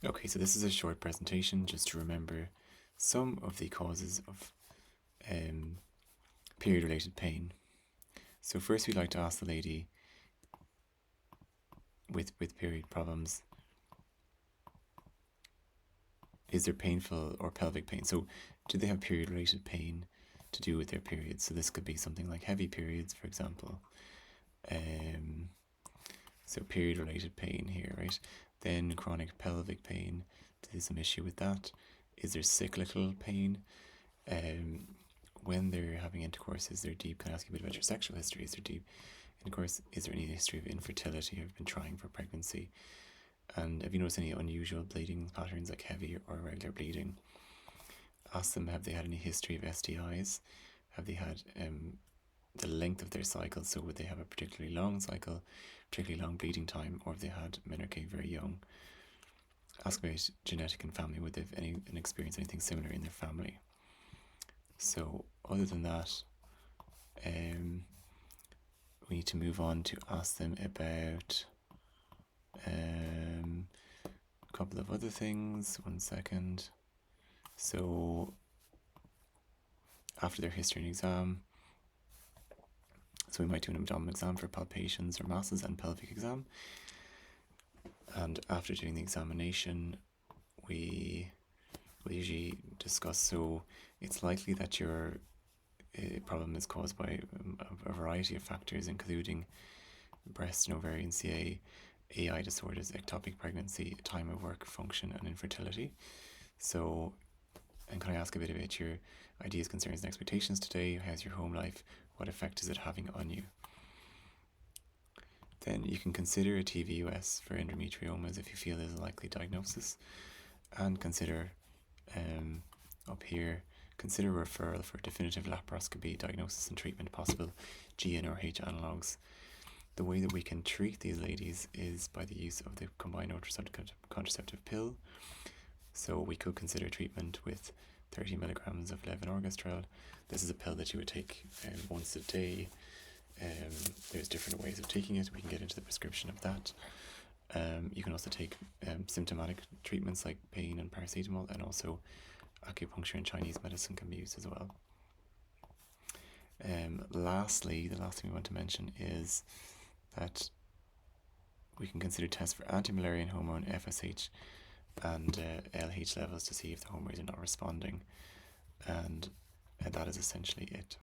Okay, so this is a short presentation just to remember some of the causes of period-related pain. So first we'd like to ask the lady with period problems, is there painful or pelvic pain? So do they have period-related pain to do with their periods? So this could be something like heavy periods, for example. So period-related pain here, right? Then chronic pelvic pain, there's some issue with that. Is there cyclical pain? When they're having intercourse, is there deep? Can I ask you a bit about your sexual history? Is there deep intercourse? Is there any history of infertility? Have you been trying for pregnancy? And have you noticed any unusual bleeding patterns, like heavy or irregular bleeding? Ask them, have they had any history of STIs? Have they had the length of their cycle? So would they have a particularly long cycle, particularly long bleeding time, or have they had menarche very young? Ask about genetic and family. Would they have experienced anything similar in their family? So other than that, we need to move on to ask them about a couple of other things. 1 second. So after their history and exam, so we might do an abdominal exam for palpations or masses and pelvic exam. And after doing the examination, we will usually discuss, so it's likely that your problem is caused by a variety of factors, including breast and ovarian CA, AI disorders, ectopic pregnancy, time of work function, and infertility. So, and can I ask a bit about your ideas, concerns, and expectations today? How's your home life? What effect is it having on you? Then you can consider a TVUS for endometriomas if you feel there's a likely diagnosis, and consider up here, consider referral for definitive laparoscopy, diagnosis and treatment, possible GnRH analogues. The way that we can treat these ladies is by the use of the combined contraceptive pill. So we could consider treatment with 30 milligrams of levonorgestrel. This is a pill that you would take once a day. There's different ways of taking it. We can get into the prescription of that. You can also take symptomatic treatments like pain and paracetamol, and also acupuncture and Chinese medicine can be used as well. Lastly, the last thing we want to mention is that we can consider tests for anti-Müllerian hormone, FSH, and LH levels to see if the hormones are not responding. And that is essentially it.